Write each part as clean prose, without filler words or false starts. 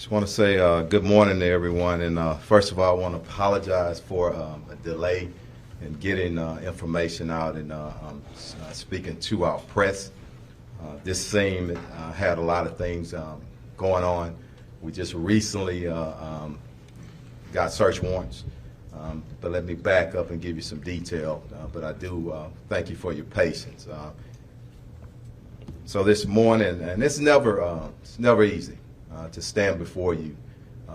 Just want to say good morning to everyone, and first of all, I want to apologize for a delay in getting information out and speaking to our press. This scene had a lot of things going on. We just recently got search warrants, but let me back up and give you some detail. But I do thank you for your patience. So this morning, and it's never easy to stand before you.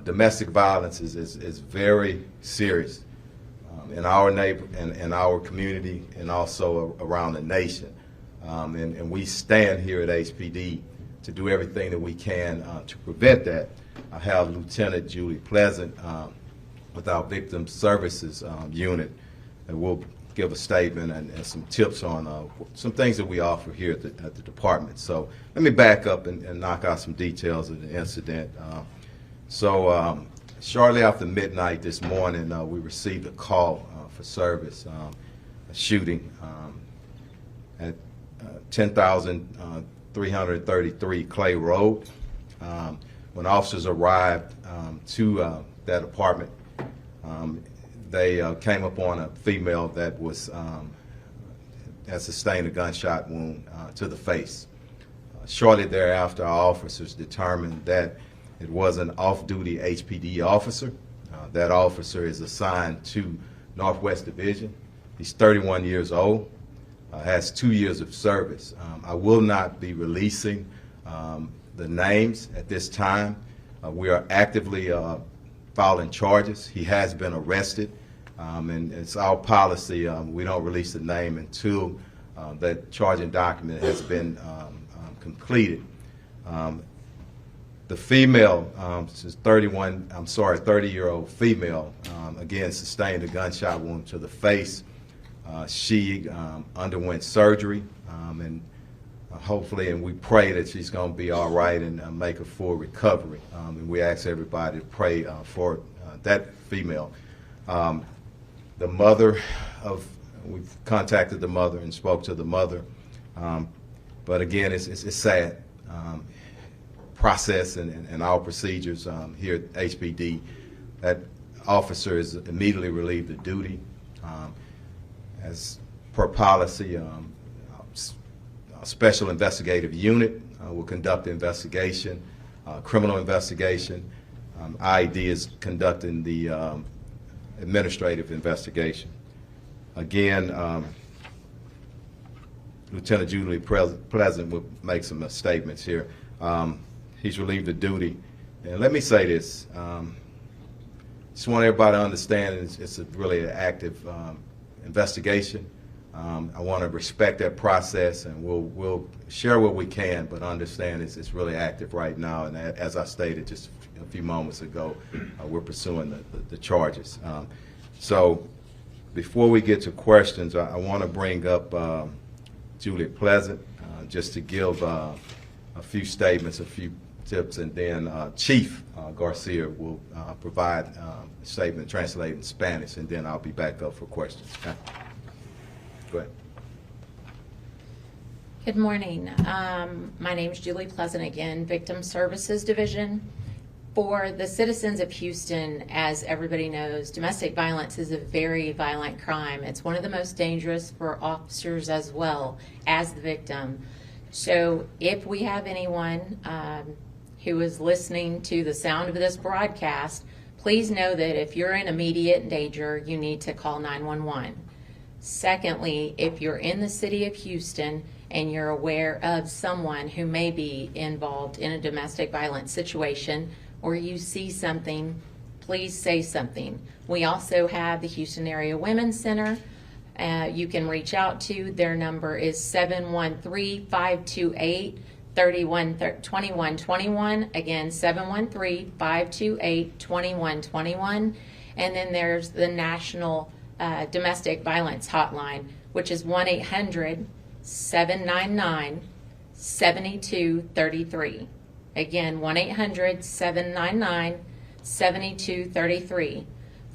Domestic violence is very serious in our in our community and also around the nation. And we stand here at HPD to do everything that we can to prevent that. I have Lieutenant Julie Pleasant with our Victim Services Unit, and we'll give a statement and some tips on some things that we offer here at the department. So let me back up and knock out some details of the incident. Shortly after midnight this morning, we received a call for service, a shooting at 10,333 Clay Road. When officers arrived to that apartment, they came upon a female that had sustained a gunshot wound to the face. Shortly thereafter, our officers determined that it was an off-duty HPD officer. That officer is assigned to Northwest Division. He's 31 years old, has 2 years of service. I will not be releasing the names at this time. We are actively filing charges. He has been arrested. And it's our policy, we don't release the name until that charging document has been completed. The female, she's 30-year-old female, again sustained a gunshot wound to the face. She underwent surgery, and hopefully, and we pray that she's going to be all right and make a full recovery. And we ask everybody to pray for that female. The mother we've contacted the mother and spoke to the mother, but again, it's sad process and our procedures here at HPD. That officer is immediately relieved of duty. As per policy, a special investigative unit will conduct the investigation, criminal investigation. IED is conducting the administrative investigation. Again, Lieutenant Julie Pleasant will make some statements here. He's relieved of duty. And let me say this. Just want everybody to understand it's really an active investigation. I want to respect that process, and we'll share what we can, but understand it's really active right now. And as I stated just a few moments ago, we're pursuing the charges. So before we get to questions, I want to bring up Julie Pleasant just to give a few statements, a few tips, and then Chief Garcia will provide a statement translated in Spanish, and then I'll be back up for questions. Okay? Go ahead. Good morning. My name is Julie Pleasant again, Victim Services Division. For the citizens of Houston, as everybody knows, domestic violence is a very violent crime. It's one of the most dangerous for officers as well as the victim. So if we have anyone who is listening to the sound of this broadcast, please know that if you're in immediate danger, you need to call 911. Secondly, if you're in the city of Houston and you're aware of someone who may be involved in a domestic violence situation, or you see something, please say something. We also have the Houston Area Women's Center. You can reach out to. Their number is 713-528-2121. Again, 713-528-2121. And then there's the National Domestic Violence Hotline, which is 1-800-799-7233. Again, 1-800-799-7233.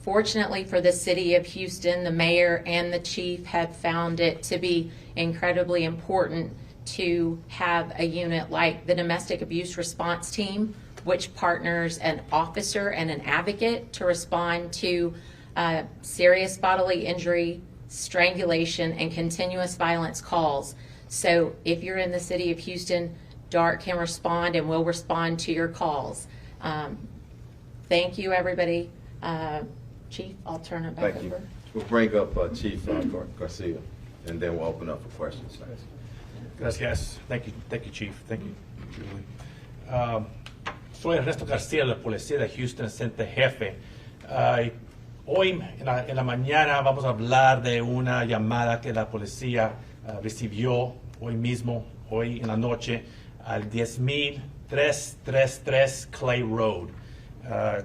Fortunately for the city of Houston, the mayor and the chief have found it to be incredibly important to have a unit like the Domestic Abuse Response Team which partners an officer and an advocate to respond to serious bodily injury, strangulation, and continuous violence calls. So if you're in the city of Houston, DART can respond and will respond to your calls. Thank you, everybody. Chief, I'll turn it back Thank you. over. We'll bring up Chief Garcia, and then we'll open up for questions. Gracias. Thank you, Chief. Thank you, Julie. Soy Ernesto García, de la Policía de Houston, asistente jefe. Hoy en la mañana vamos a hablar de una llamada que la policía recibió hoy mismo, hoy en la noche, al 10,333 Clay Road.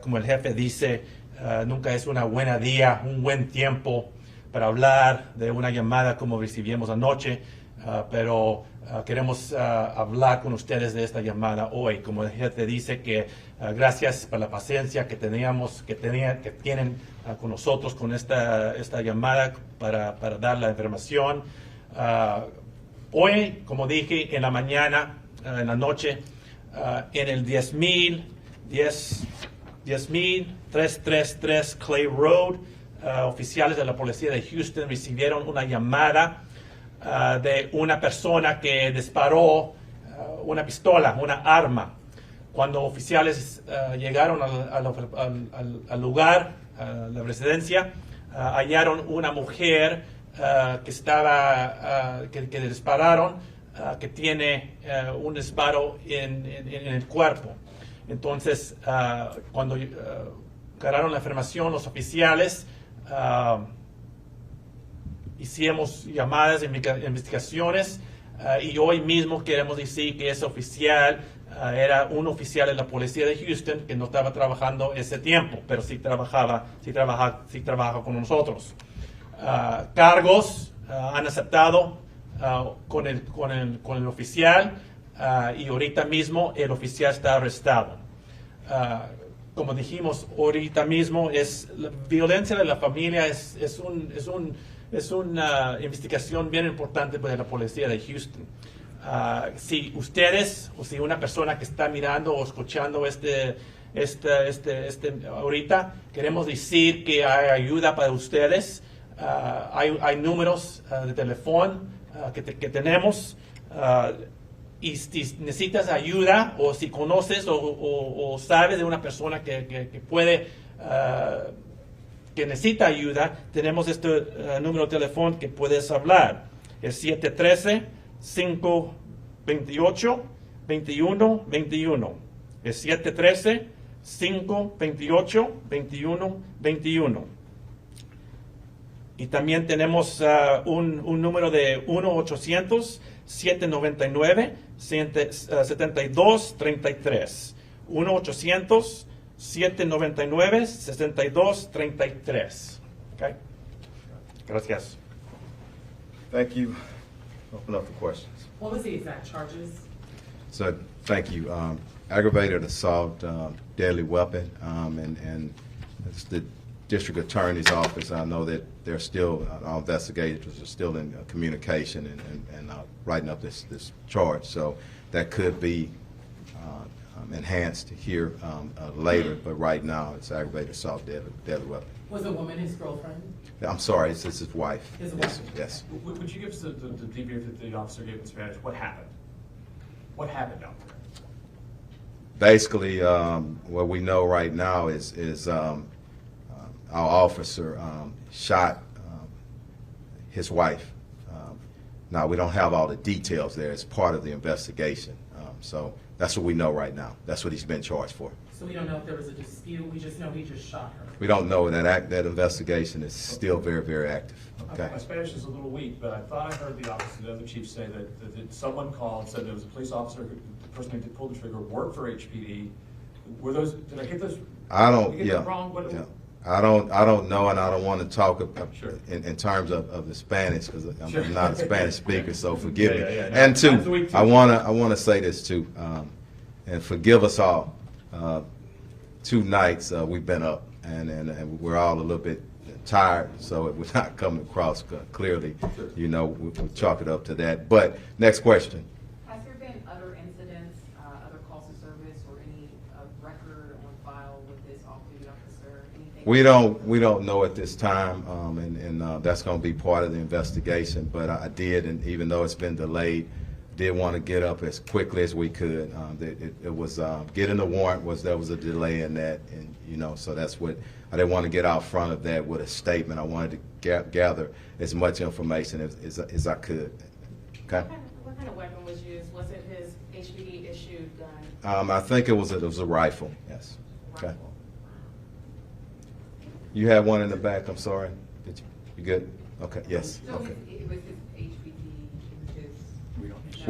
Como el jefe dice, nunca es un buen tiempo para hablar de una llamada como recibimos anoche, pero queremos hablar con ustedes de esta llamada hoy. Como el jefe dice, que gracias por la paciencia que tienen con nosotros con esta llamada para dar la información. Hoy, como dije, en la mañana, en la noche, en el 10,333 Clay Road, oficiales de la policía de Houston recibieron una llamada de una persona que disparó una pistola, una arma. Cuando oficiales llegaron al lugar, a la residencia, hallaron una mujer que le dispararon, que tiene un disparo en el cuerpo. Entonces, cuando agarraron la información, los oficiales hicimos llamadas, investigaciones, y hoy mismo queremos decir que ese oficial era un oficial de la policía de Houston que no estaba trabajando ese tiempo, pero sí trabaja con nosotros. Cargos han aceptado con el oficial, y ahorita mismo el oficial está arrestado. Como dijimos ahorita mismo, la violencia de la familia es una investigación bien importante para la policía de Houston. Si ustedes o si una persona que está mirando o escuchando ahorita, queremos decir que hay ayuda para ustedes. Hay números de teléfono que tenemos. Y si necesitas ayuda, o si conoces o sabes de una persona que necesita ayuda, tenemos este número de teléfono que puedes hablar. Es 713-528-2121. Es 713-528-2121. Y también tenemos un número de 1-800-799-7233. 1-800-799-7233. Okay? Gracias. Thank you. Open up for questions. What was the exact charges? So, thank you. Aggravated assault, deadly weapon, and it's the district attorney's office. I know that they're still, our investigators are still in communication and writing up this charge. So that could be enhanced here later, but right now it's aggravated assault, deadly weapon. Was the woman his girlfriend? I'm sorry, it's his wife. His Yes, wife. yes. Would you give us the debrief that the officer gave in Spanish? What happened? What happened out there? Basically, what we know right now is our officer shot his wife. Now, we don't have all the details there. It's part of the investigation. So that's what we know right now. That's what he's been charged for. So we don't know if there was a dispute. We just know he just shot her. We don't know. That investigation is still very, very active. Okay. My Spanish is a little weak, but I thought I heard the officer, the other chief, say that someone called and said there was a police officer, the person who pulled the trigger worked for HPD. Were those? Did I get those? I don't. Did I get Yeah. that wrong? Yeah. I don't know, and I don't want to talk Sure. in terms of the Spanish, because I'm Sure. not a Spanish speaker, so forgive me. Yeah. And That's two, weak, too. I wanna say this too, and forgive us all. 2 nights we've been up, and we're all a little bit tired, so we're not coming across clearly. Sure. You know, we chalk it up to that. But next question. Has there been other incidents, other calls to service, or any of off-duty officer, anything? We don't know at this time, and that's going to be part of the investigation. But I did, and even though it's been delayed, did want to get up as quickly as we could. It was getting the warrant there was a delay in that, and so that's what I didn't want to get out front of that with a statement. I wanted to gather as much information as I could. Okay. What kind of weapon was used? Was it his HPD issued gun? I think it was a rifle. Yes. Okay. Rifle. You had one in the back. I'm sorry. Did you? You good? Okay. Yes. So Okay. it was his HPD, it was his.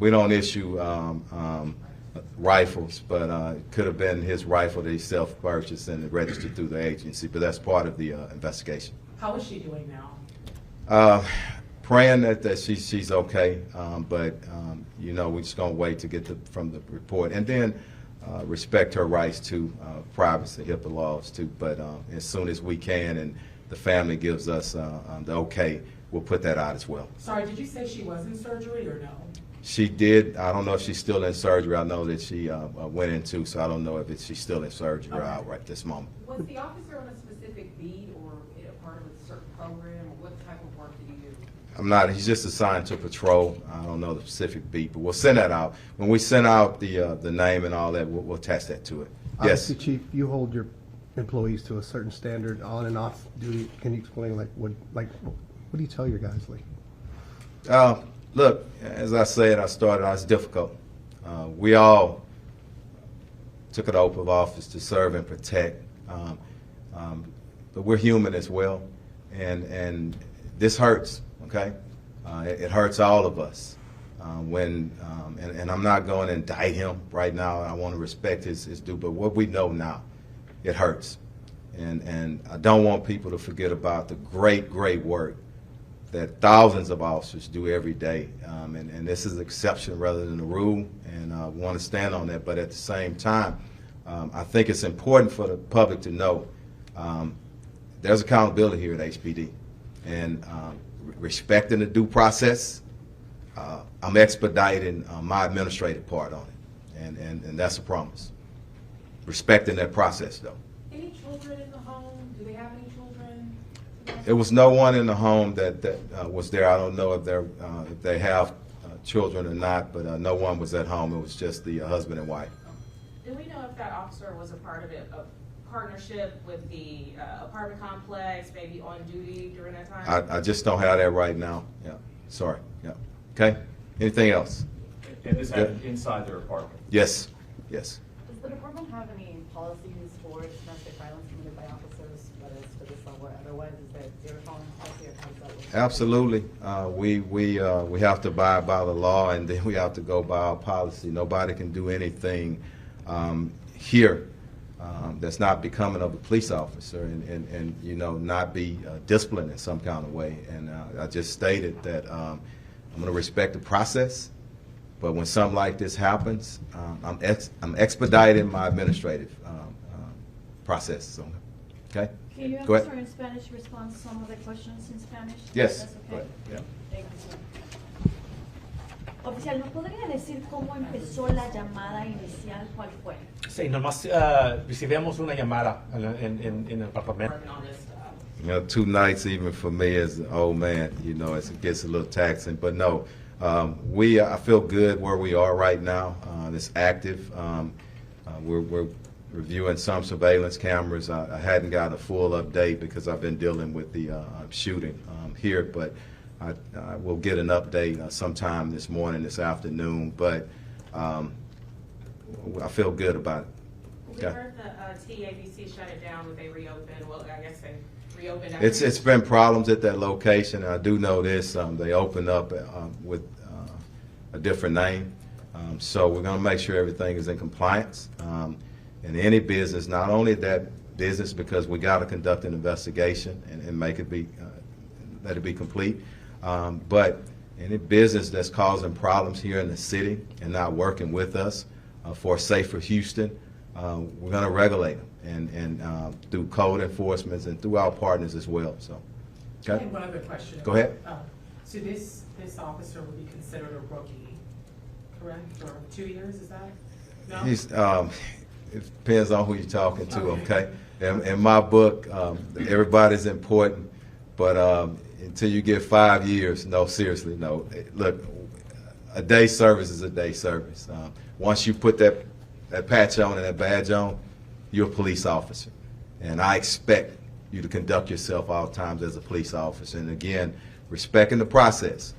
We don't issue rifles, but it could have been his rifle that he self-purchased and registered through the agency. But that's part of the investigation. How is she doing now? Praying that she's okay, but we're just gonna wait to get from the report, and then respect her rights to privacy, HIPAA laws too. But as soon as we can, and the family gives us the okay, we'll put that out as well. Sorry, did you say she was in surgery or no? She did. I don't know if she's still in surgery. I know that she went into, so I don't know if she's still in surgery or out right this moment. Was the officer on a specific beat or a part of a certain program, or what type of work did he do? I'm not. He's just assigned to patrol. I don't know the specific beat, but we'll send that out. When we send out the name and all that, we'll attach that to it. Yes. Obviously, Chief, you hold your employees to a certain standard on and off duty. Can you explain what do you tell your guys Look, as I said, it's difficult. We all took an oath of office to serve and protect, but we're human as well, and this hurts. Okay, it hurts all of us. And I'm not going to indict him right now. I want to respect his due, but what we know now, it hurts, and I don't want people to forget about the great work that thousands of officers do every day, and this is an exception rather than the rule, and we want to stand on that. But at the same time, I think it's important for the public to know there's accountability here at HPD, and respecting the due process. I'm expediting my administrative part on it, and that's a promise. Respecting that process, though. Any children in the home? Do they have any children? There was no one in the home that was there. I don't know if they have children or not, but no one was at home. It was just the husband and wife. Do we know if that officer was a part of a partnership with the apartment complex, maybe on duty during that time? I just don't have that right now. Yeah, sorry. Yeah. Okay. Anything else? And this happened inside their apartment? Yes. Does the department have any policies for domestic violence committed by officers, whether it's for this level or otherwise? Is there zero tolerance policy, or how does that work? Absolutely. We have to abide by the law, and then we have to go by our policy. Nobody can do anything here that's not becoming of a police officer, and not be disciplined in some kind of way. And I just stated that I'm going to respect the process, but when something like this happens, I'm expediting my administrative process. So, okay. Can you Go ahead. answer in Spanish, respond to some of the questions in Spanish? Yes. That's Go okay. ahead. Yeah. Thank you, sir. Oficial, ¿nos podría decir cómo empezó la llamada inicial? ¿Cuál fue? Sí, nomás recibimos una llamada en el apartamento. Working on this stuff. 2 nights, even for me as an old man, it gets a little taxing. But no, I feel good where we are right now. It's active. We're reviewing some surveillance cameras. I hadn't got a full update because I've been dealing with the shooting here, but I will get an update sometime this morning, this afternoon. But I feel good about it. We heard the TABC shut it down when they reopened. Well, I guess they reopened. It's been problems at that location. I do know this. They opened up with a different name. So we're going to make sure everything is in compliance. In any business, not only that business, because we got to conduct an investigation and make it let it be complete, but any business that's causing problems here in the city and not working with us for a safer Houston, we're going to regulate them and through code enforcement and through our partners as well. So, okay. And one other question. Go ahead. So this officer would be considered a rookie, correct? For 2 years, is that? No? it depends on who you're talking to, okay? In my book, everybody's important, but until you get 5 years, no, seriously, no. Look, a day service is a day service. Once you put that patch on and that badge on, you're a police officer. And I expect you to conduct yourself all times as a police officer. And again, respecting the process.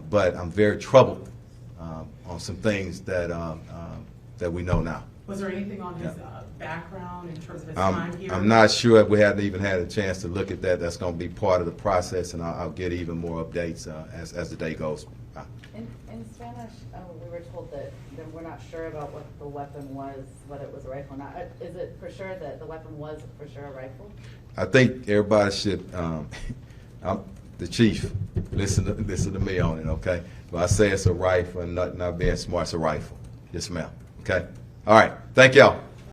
But I'm very troubled on some things that we know now. Was there anything on his background in terms of his time here? I'm not sure if we haven't even had a chance to look at that. That's going to be part of the process, and I'll get even more updates as the day goes by. In Spanish, we were told that we're not sure about what the weapon was, whether it was a rifle or not. Is it for sure that the weapon was for sure a rifle? I think everybody should, the chief, listen to me on it, okay? But I say it's a rifle and not being smart, it's a rifle. Yes, ma'am. Okay? All right. Thank y'all.